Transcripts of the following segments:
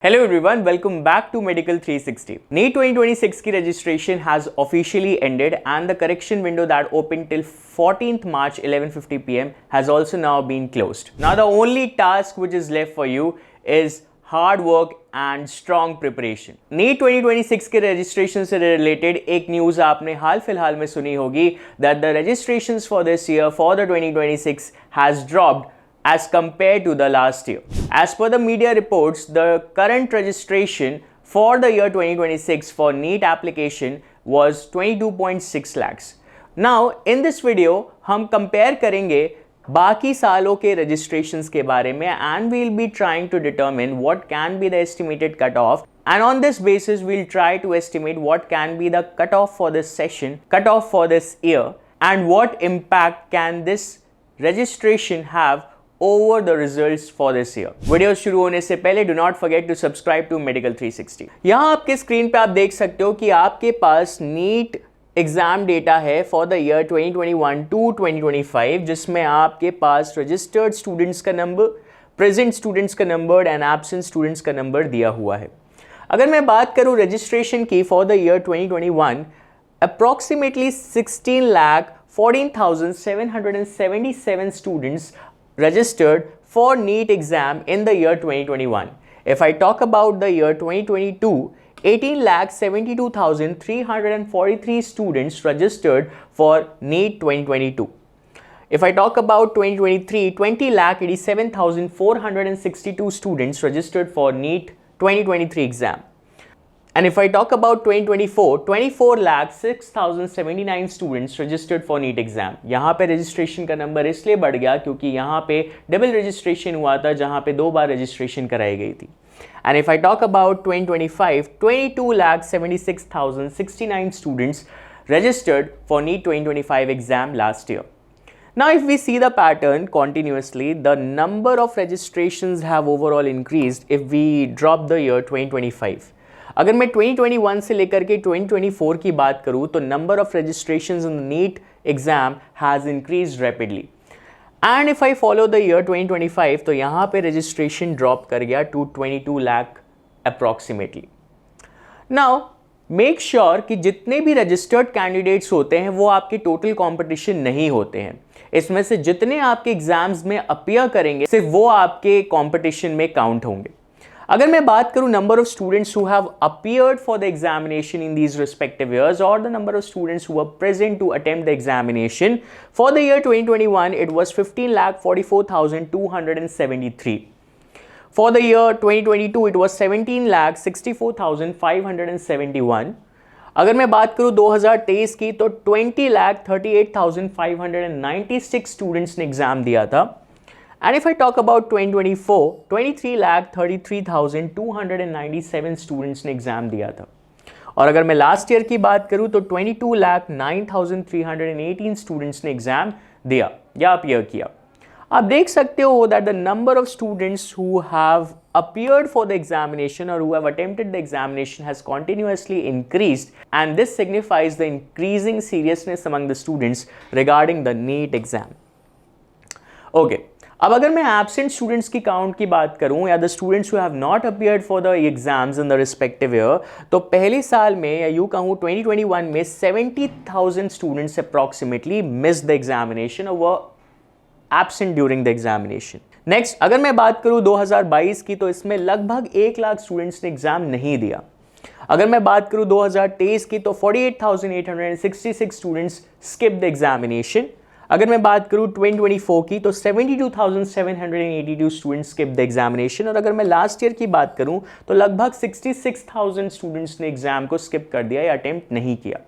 Hello everyone, welcome back to Medical 360. NEET 2026 की registration has officially ended and the correction window that opened till 14th March 11:50 p.m. has also now been closed. Now the only task which is left for you is hard work and strong preparation. NEET 2026 के registration से related एक news आपने हाल फिलहाल में सुनी होगी that the registrations for this year for the 2026 has dropped as compared to the last year. As per the media reports, the current registration for the year 2026 for NEET application was 22.6 lakhs. Now, in this video, हम compare करेंगे बाकी सालों के registrations के बारे में and we'll be trying to determine what can be the estimated cutoff, and on this basis, we'll try to estimate what can be the cutoff for this session, cutoff for this year, and what impact can this registration have over the results for this year. Video शुरू होने से पहले do not forget to subscribe to Medical 360. यहाँ आपके screen पे आप देख सकते हो कि आपके पास नीट एग्जाम डेटा है फॉर द ईयर 2021 टू 2025, जिसमें आपके पास रजिस्टर्ड स्टूडेंट्स का नंबर, प्रेजेंट स्टूडेंट्स का नंबर एंड एब्सेंट स्टूडेंट्स का नंबर दिया हुआ है. अगर मैं बात करूँ रजिस्ट्रेशन की for the year 2021, approximately 16,14,777 students registered for NEET exam in the year 2021. If I talk about the year 2022, 18,72,343 students registered for NEET 2022. If I talk about 2023, 20,87,462 students registered for NEET 2023 exam. And if I talk about 2024, 24,06,079 students registered for NEET exam. यहाँ पे registration का number इसलिए बढ़ गया क्योंकि यहाँ पे double registration हुआ था, जहाँ पे 2 बार registration कराई गई थी. And if I talk about 2025, 22,76,069 students registered for NEET 2025 exam last year. Now, if we see the pattern continuously, the number of registrations have overall increased if we drop the year 2025. अगर मैं 2021 से लेकर के 2024 की बात करूं तो number of registrations in NEET exam has increased rapidly. And if I follow the year 2025 तो यहाँ पे रजिस्ट्रेशन ड्रॉप कर गया to 22 lakh approximately. Now make sure कि जितने भी रजिस्टर्ड कैंडिडेट्स होते हैं वो आपके टोटल कंपटीशन नहीं होते हैं. इसमें से जितने आपके एग्जाम्स में अपीयर करेंगे सिर्फ वो आपके कंपटीशन में काउंट होंगे. अगर मैं बात करूं number of students who have appeared for the examination in these respective years और the number of students who were present to attempt the examination for the year 2021, it was 15,44,273. For the year 2022, it was 17,64,571. अगर मैं बात करूं 2023 की तो 20,38,596 students ने exam दिया था. And if I talk about 2024, 23,33,297 students ने एग्जाम दिया था. और अगर मैं लास्ट ईयर की बात करूं तो 22,09,318 स्टूडेंट्स ने एग्जाम दिया या अपीयर किया. आप देख सकते हो that the number of students who have appeared for the examination or who have attempted the examination has continuously increased, and this signifies the increasing seriousness among the students regarding the NEET exam. Okay. अब अगर मैं absent students की count की बात करूं या the students who have not appeared for the exams in the respective year, तो पहले साल में या यूं कहूं 2021 में 70,000 students approximately miss the examination और वो absent during the examination. Next, अगर मैं बात करूं 2022 की तो इसमें लगभग 1 लाख स्टूडेंट्स ने एग्जाम नहीं दिया. अगर मैं बात करूं 2023 की तो 48,866 स्टूडेंट्स स्किप द एग्जामिनेशन. अगर मैं बात करूं 2024 की तो 72,782 स्टूडेंट्स स्किप द एग्जामिनेशन. और अगर मैं लास्ट ईयर की बात करूं तो लगभग 66,000 स्टूडेंट्स ने एग्जाम को स्किप कर दिया या अटेम्प्ट नहीं किया.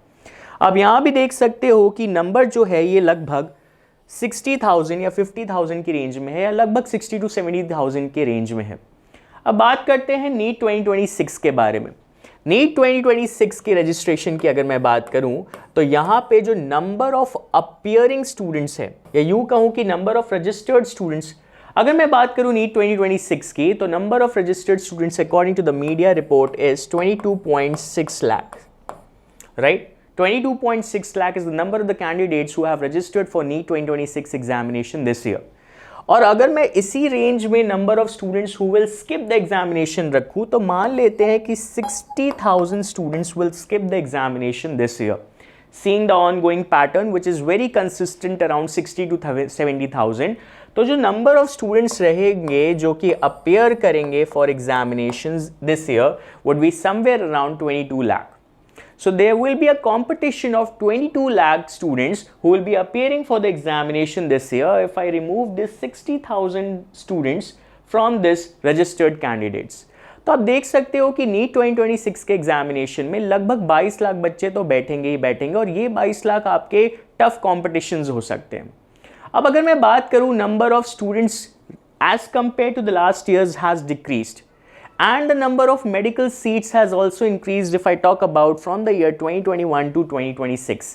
अब यहां भी देख सकते हो कि नंबर जो है ये लगभग 60,000 या 50,000 की रेंज में है या लगभग 60 to 70,000 के रेंज में है. अब बात करते हैं नीट 2026 के बारे में. नीट 2026 की रजिस्ट्रेशन की अगर मैं बात करूं तो यहां पे जो नंबर ऑफ अपीयरिंग स्टूडेंट्स है या यूं कहूं कि नंबर ऑफ रजिस्टर्ड स्टूडेंट्स, अगर मैं बात करूं नीट 2026 की तो number of registered students according to the media report is 22.6 lakh. Right, 22.6 lakh is the number of the candidates who have registered for NEET 2026 examination this year. और अगर मैं इसी रेंज में number of students who will skip the examination रखूं तो मान लेते हैं कि 60,000 students will skip the examination this year. Seeing the ongoing pattern which is very consistent around 60 to 70,000, तो जो नंबर ऑफ स्टूडेंट्स रहेंगे जो कि अपेयर करेंगे for examinations this year would be somewhere around 22 lakh. So there will be a competition of 22 lakh students who will be appearing for the examination this year if I remove this 60,000 students from this registered candidates. तो आप देख सकते हो कि NEET 2026 के examination में लगभग 22 लाख बच्चे तो बैठेंगे ही बैठेंगे और ये 22 लाख आपके टफ कॉम्पिटिशन्स हो सकते हैं. अब अगर मैं बात करूं number of students as compare to the last years has decreased and the number of medical seats has also increased if I talk about from the year 2021 to 2026.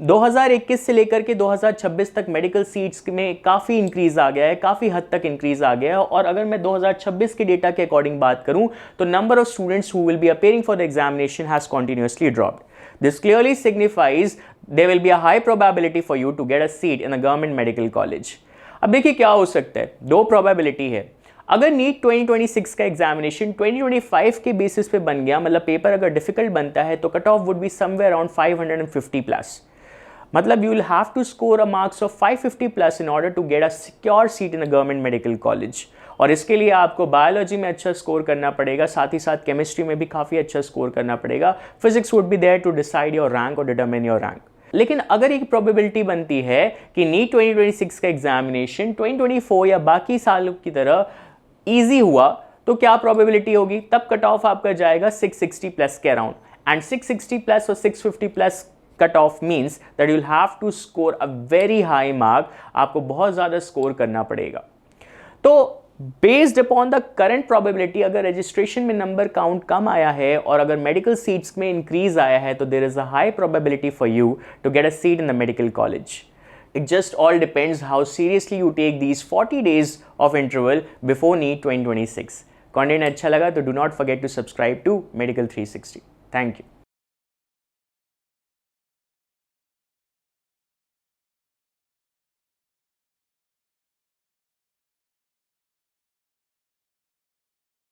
2021 से लेकर के 2026 तक मेडिकल सीट्स में काफ़ी इंक्रीज आ गया है, काफ़ी हद तक इंक्रीज आ गया है. और अगर मैं 2026 के डेटा के अकॉर्डिंग बात करूं तो number of students who will be appearing for the examination has continuously dropped. This clearly signifies there will be a high probability for you to get a seat in a government medical college. अब देखिए क्या हो सकता है, दो probability है. अगर NEET 2026 का एग्जामिनेशन 2025 के बेसिस पे बन गया, मतलब पेपर अगर डिफिकल्ट बनता है तो cut off would be somewhere around 550 plus. मतलब you will have to score a marks of 550 plus in order to get a secure seat in a government medical college. और इसके लिए आपको बायोलॉजी में अच्छा स्कोर करना पड़ेगा, साथ ही साथ केमिस्ट्री में भी काफ़ी अच्छा स्कोर करना पड़ेगा. Physics would be there to decide your rank और डिटरमिन योर रैंक. लेकिन अगर एक प्रोबेबिलिटी बनती है कि नीट 2026 का एग्जामिनेशन 2024 या बाकी सालों की तरह ईजी हुआ तो क्या प्रोबेबिलिटी होगी, तब कट ऑफ आपका जाएगा 660 प्लस के अराउंड. एंड 660 प्लस और 650 plus cut off means that you will have to score a very high mark. आपको बहुत ज़्यादा स्कोर करना पड़ेगा. तो based upon the current probability अगर रजिस्ट्रेशन में नंबर काउंट कम आया है और अगर मेडिकल सीट्स में इंक्रीज आया है तो there is a high probability for you to get a seat in the medical college. It just all depends how seriously you take these 40 days of interval before NEET 2026. Content अच्छा लगा तो do not forget to subscribe to Medical 360. Thank you.